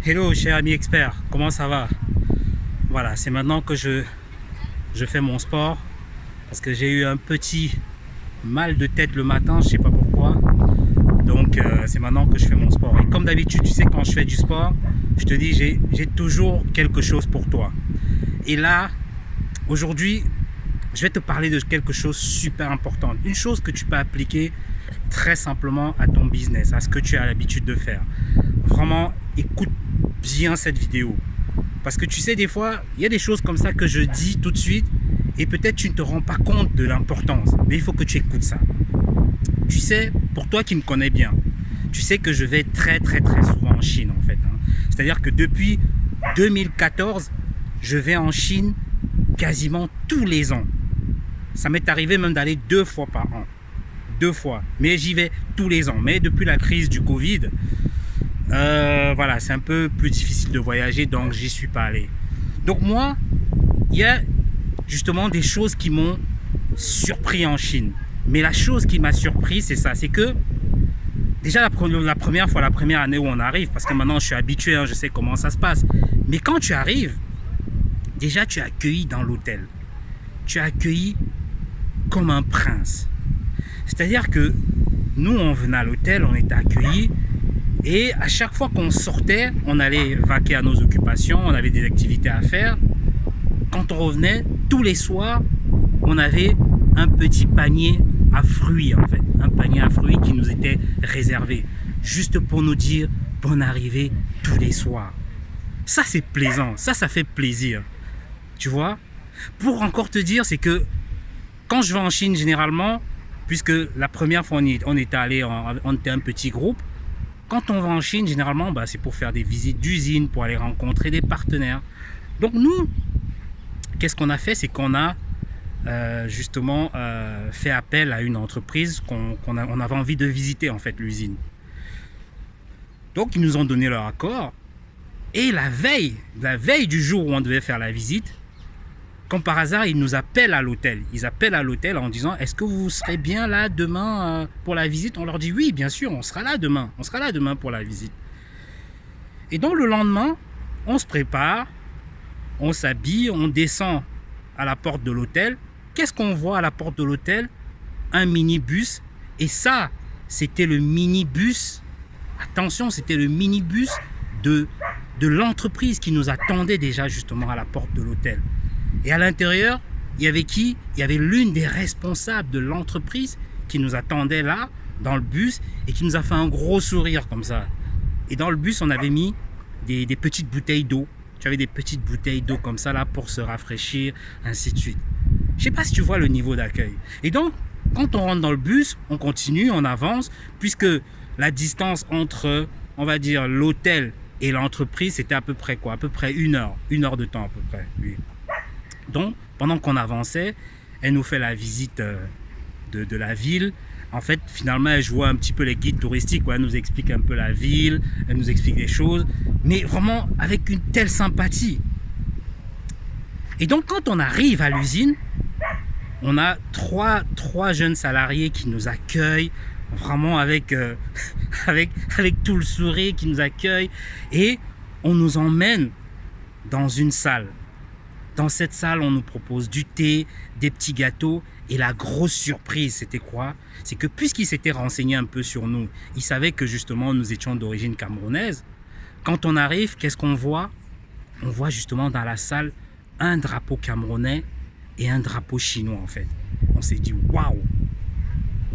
Hello cher ami expert, comment ça va? Voilà, c'est maintenant que je fais mon sport parce que j'ai eu un petit mal de tête le matin, je sais pas pourquoi. Donc c'est maintenant que je fais mon sport. Et comme d'habitude, tu sais, quand je fais du sport, je te dis j'ai toujours quelque chose pour toi. Et là, aujourd'hui, je vais te parler de quelque chose de super important. Une chose que tu peux appliquer très simplement à ton business, à ce que tu as l'habitude de faire. Vraiment, écoute bien cette vidéo. Parce que tu sais, des fois, il y a des choses comme ça que je dis tout de suite et peut-être tu ne te rends pas compte de l'importance. Mais il faut que tu écoutes ça. Tu sais, pour toi qui me connais bien, tu sais que je vais très souvent en Chine en fait. C'est-à-dire que depuis 2014, je vais en Chine quasiment tous les ans. Ça m'est arrivé même d'aller 2 fois par an. 2 fois. Mais j'y vais tous les ans. Mais depuis la crise du Covid, voilà, c'est un peu plus difficile de voyager, donc j'y suis pas allé. Donc moi, il y a justement des choses qui m'ont surpris en Chine. Mais la chose qui m'a surpris, c'est ça, c'est que déjà la première fois, la première année où on arrive, parce que maintenant je suis habitué, je sais comment ça se passe. Mais quand tu arrives, déjà tu es accueilli dans l'hôtel. Tu es accueilli comme un prince. C'est-à-dire que nous, on venait à l'hôtel, on était accueillis. Et à chaque fois qu'on sortait, on allait vaquer à nos occupations, on avait des activités à faire. Quand on revenait, tous les soirs, on avait un petit panier à fruits en fait. Un panier à fruits qui nous était réservé. Juste pour nous dire bonne arrivée tous les soirs. Ça c'est plaisant, ça fait plaisir. Tu vois? Pour encore te dire, c'est que quand je vais en Chine généralement, puisque la première fois on était allé, on était un petit groupe. Quand on va en Chine, généralement, c'est pour faire des visites d'usines, pour aller rencontrer des partenaires. Donc nous, qu'est-ce qu'on a fait? C'est qu'on a justement fait appel à une entreprise on avait envie de visiter en fait l'usine. Donc ils nous ont donné leur accord. Et la veille du jour où on devait faire la visite, comme par hasard, ils nous appellent à l'hôtel. Ils appellent à l'hôtel en disant « Est-ce que vous serez bien là demain pour la visite ?» On leur dit « Oui, bien sûr, on sera là demain. On sera là demain pour la visite. » Et donc le lendemain, on se prépare, on s'habille, on descend à la porte de l'hôtel. Qu'est-ce qu'on voit à la porte de l'hôtel? Un minibus. Et ça, c'était le minibus. Attention, c'était le minibus de l'entreprise qui nous attendait déjà justement à la porte de l'hôtel. Et à l'intérieur, il y avait qui? Il y avait l'une des responsables de l'entreprise qui nous attendait là, dans le bus, et qui nous a fait un gros sourire comme ça. Et dans le bus, on avait mis des petites bouteilles d'eau. Tu avais des petites bouteilles d'eau comme ça là pour se rafraîchir, ainsi de suite. Je ne sais pas si tu vois le niveau d'accueil. Et donc, quand on rentre dans le bus, on continue, on avance, puisque la distance entre, on va dire, l'hôtel et l'entreprise, c'était à peu près quoi? À peu près 1 heure. 1 heure de temps à peu près, oui. Donc, pendant qu'on avançait, elle nous fait la visite de la ville. En fait, finalement, elle voit un petit peu les guides touristiques. Elle nous explique un peu la ville, elle nous explique des choses, mais vraiment avec une telle sympathie. Et donc, quand on arrive à l'usine, on a trois jeunes salariés qui nous accueillent, vraiment avec tout le sourire, qui nous accueillent. Et on nous emmène dans une salle. Dans cette salle, on nous propose du thé, des petits gâteaux. Et la grosse surprise, c'était quoi? C'est que puisqu'ils s'étaient renseignés un peu sur nous, ils savaient que justement nous étions d'origine camerounaise. Quand on arrive, qu'est-ce qu'on voit? On voit justement dans la salle un drapeau camerounais et un drapeau chinois en fait. On s'est dit waouh!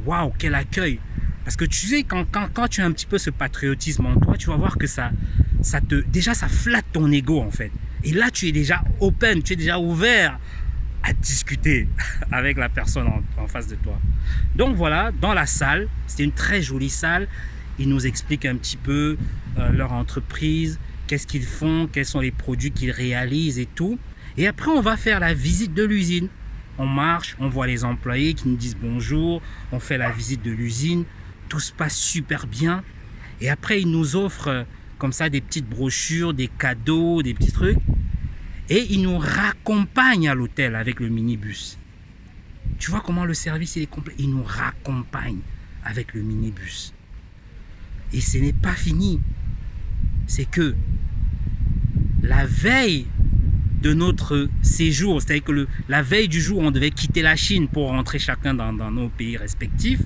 Waouh, quel accueil! Parce que tu sais, quand tu as un petit peu ce patriotisme en toi, tu vas voir que déjà ça flatte ton ego en fait. Et là, tu es déjà open, tu es déjà ouvert à discuter avec la personne en face de toi. Donc voilà, dans la salle, c'était une très jolie salle. Ils nous expliquent un petit peu leur entreprise, qu'est-ce qu'ils font, quels sont les produits qu'ils réalisent et tout. Et après, on va faire la visite de l'usine. On marche, on voit les employés qui nous disent bonjour, on fait la visite de l'usine. Tout se passe super bien. Et après, ils nous offrent comme ça des petites brochures, des cadeaux, des petits trucs. Et ils nous raccompagnent à l'hôtel avec le minibus. Tu vois comment le service il est complet? Ils nous raccompagnent avec le minibus. Et ce n'est pas fini. c'est que la veille de notre séjour, c'est-à-dire que la veille du jour où on devait quitter la Chine pour rentrer chacun dans nos pays respectifs,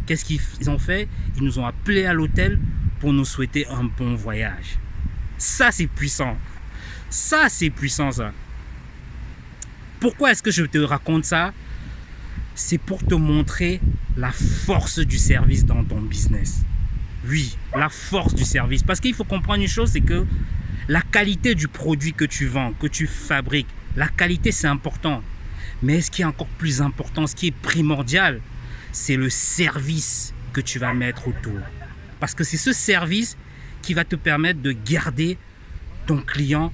qu'est-ce qu'ils ont fait? Ils nous ont appelés à l'hôtel pour nous souhaiter un bon voyage. Ça, c'est puissant. Ça, c'est puissant, ça. Pourquoi est-ce que je te raconte ça? C'est pour te montrer la force du service dans ton business. Oui, la force du service. Parce qu'il faut comprendre une chose, c'est que la qualité du produit que tu vends, que tu fabriques, la qualité, c'est important. Mais ce qui est encore plus important, ce qui est primordial, c'est le service que tu vas mettre autour. Parce que c'est ce service qui va te permettre de garder ton client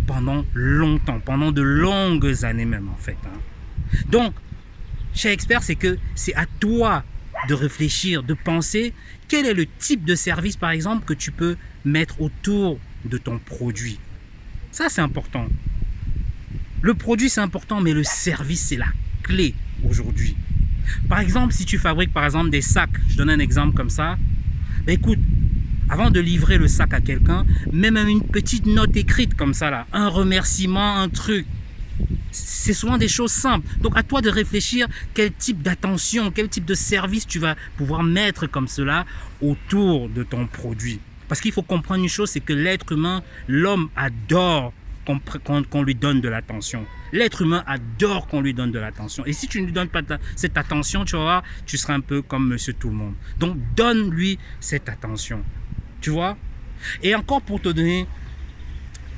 pendant longtemps, pendant de longues années même en fait. Donc, cher expert, c'est que c'est à toi de réfléchir, de penser quel est le type de service par exemple que tu peux mettre autour de ton produit. Ça, c'est important. Le produit, c'est important, mais le service, c'est la clé aujourd'hui. Par exemple, si tu fabriques par exemple des sacs, je donne un exemple comme ça, ben écoute, avant de livrer le sac à quelqu'un, mets même une petite note écrite comme ça là, un remerciement, un truc. C'est souvent des choses simples. Donc à toi de réfléchir quel type d'attention, quel type de service tu vas pouvoir mettre comme cela autour de ton produit. Parce qu'il faut comprendre une chose, c'est que l'être humain, l'homme adore qu'on lui donne de l'attention. L'être humain adore qu'on lui donne de l'attention. Et si tu ne lui donnes pas cette attention, tu vas voir, tu seras un peu comme monsieur tout le monde. Donc donne-lui cette attention. Tu vois? Et encore pour te donner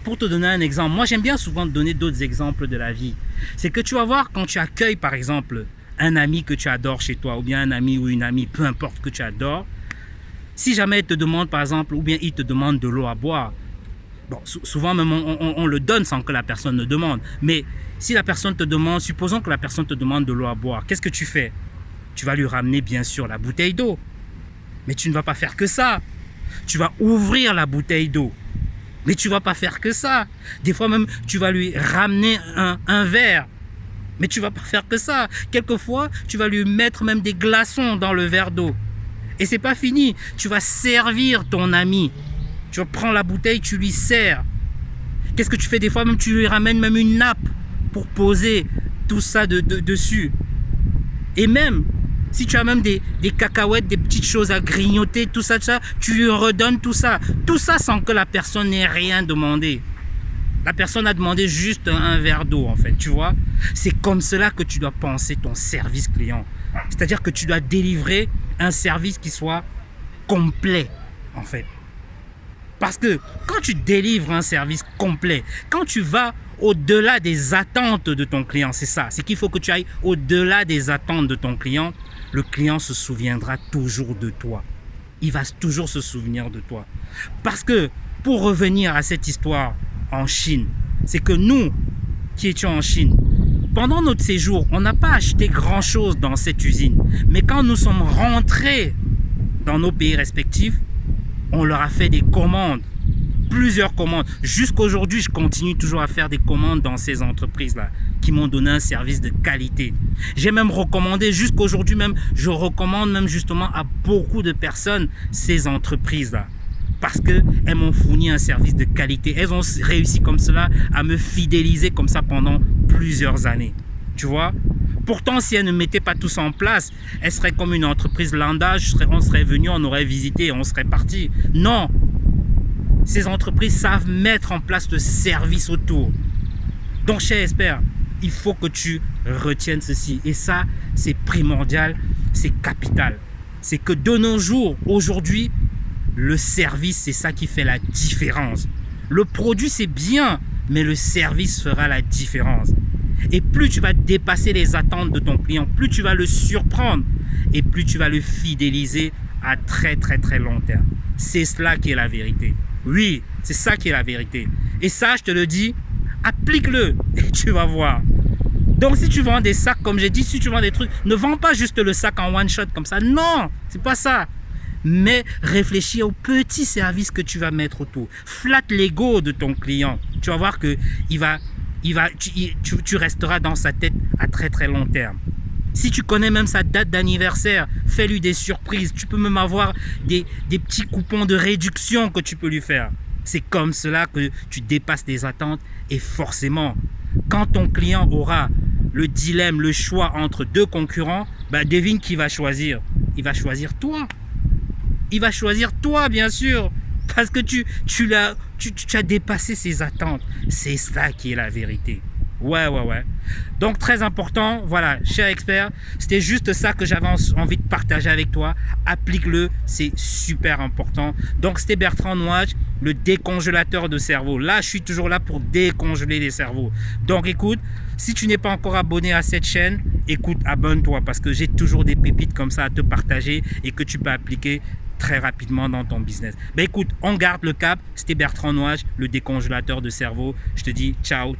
un exemple, moi j'aime bien souvent te donner d'autres exemples de la vie. C'est que tu vas voir quand tu accueilles par exemple un ami que tu adores chez toi, ou bien un ami ou une amie, peu importe que tu adores, si jamais il te demande par exemple, ou bien il te demande de l'eau à boire, bon, souvent même on le donne sans que la personne ne demande. Mais si la personne te demande, supposons que la personne te demande de l'eau à boire, qu'est-ce que tu fais? Tu vas lui ramener bien sûr la bouteille d'eau. Mais tu ne vas pas faire que ça. Tu vas ouvrir la bouteille d'eau. Mais tu ne vas pas faire que ça. Des fois même, tu vas lui ramener un verre. Mais tu ne vas pas faire que ça. Quelquefois, tu vas lui mettre même des glaçons dans le verre d'eau. Et c'est pas fini. Tu vas servir ton ami. Tu prends la bouteille, tu lui sers. Qu'est-ce que tu fais des fois? Même tu lui ramènes même une nappe pour poser tout ça dessus. Et même, si tu as même des cacahuètes, des petites choses à grignoter, tout ça, tu lui redonnes tout ça. Tout ça sans que la personne n'ait rien demandé. La personne a demandé juste un verre d'eau, en fait, tu vois. C'est comme cela que tu dois penser ton service client. C'est-à-dire que tu dois délivrer un service qui soit complet, en fait. Parce que quand tu délivres un service complet, quand tu vas au-delà des attentes de ton client, c'est ça. C'est qu'il faut que tu ailles au-delà des attentes de ton client. Le client se souviendra toujours de toi. Il va toujours se souvenir de toi. Parce que, pour revenir à cette histoire en Chine, c'est que nous, qui étions en Chine, pendant notre séjour, on n'a pas acheté grand-chose dans cette usine. Mais quand nous sommes rentrés dans nos pays respectifs, on leur a fait des commandes, plusieurs commandes. Jusqu'aujourd'hui, je continue toujours à faire des commandes dans ces entreprises-là qui m'ont donné un service de qualité. J'ai même recommandé, jusqu'aujourd'hui même, je recommande même justement à beaucoup de personnes ces entreprises-là. Parce qu'elles m'ont fourni un service de qualité. Elles ont réussi comme cela à me fidéliser comme ça pendant plusieurs années. Tu vois? Pourtant, si elles ne mettaient pas tout ça en place, elles seraient comme une entreprise lambda. On serait venu, on aurait visité et on serait parti. Non! Ces entreprises savent mettre en place le service autour. Donc, cher expert, il faut que tu retiennes ceci. Et ça, c'est primordial, c'est capital. C'est que de nos jours, aujourd'hui, le service, c'est ça qui fait la différence. Le produit, c'est bien, mais le service fera la différence. Et plus tu vas dépasser les attentes de ton client, plus tu vas le surprendre et plus tu vas le fidéliser à très long terme. C'est cela qui est la vérité. Oui, c'est ça qui est la vérité. Et ça, je te le dis, applique-le et tu vas voir. Donc si tu vends des sacs, comme j'ai dit, si tu vends des trucs, ne vends pas juste le sac en one shot comme ça. Non, c'est pas ça. Mais réfléchis au petit service que tu vas mettre autour. Flatte l'ego de ton client. Tu vas voir que tu resteras dans sa tête à très long terme. Si tu connais même sa date d'anniversaire, fais-lui des surprises. Tu peux même avoir des petits coupons de réduction que tu peux lui faire. C'est comme cela que tu dépasses tes attentes et forcément, quand ton client aura le dilemme, le choix entre deux concurrents, bah devine qui va choisir. Il va choisir toi. Il va choisir toi, bien sûr. Parce que tu as dépassé ses attentes. C'est ça qui est la vérité. Ouais. Donc, très important, voilà, cher expert, c'était juste ça que j'avais envie de partager avec toi. Applique-le, c'est super important. Donc, c'était Bertrand Nouage, le décongélateur de cerveau. Là, je suis toujours là pour décongeler les cerveaux. Donc, écoute, si tu n'es pas encore abonné à cette chaîne, écoute, abonne-toi parce que j'ai toujours des pépites comme ça à te partager et que tu peux appliquer très rapidement dans ton business. Ben écoute, on garde le cap. C'était Bertrand Nouage, le décongélateur de cerveau. Je te dis ciao.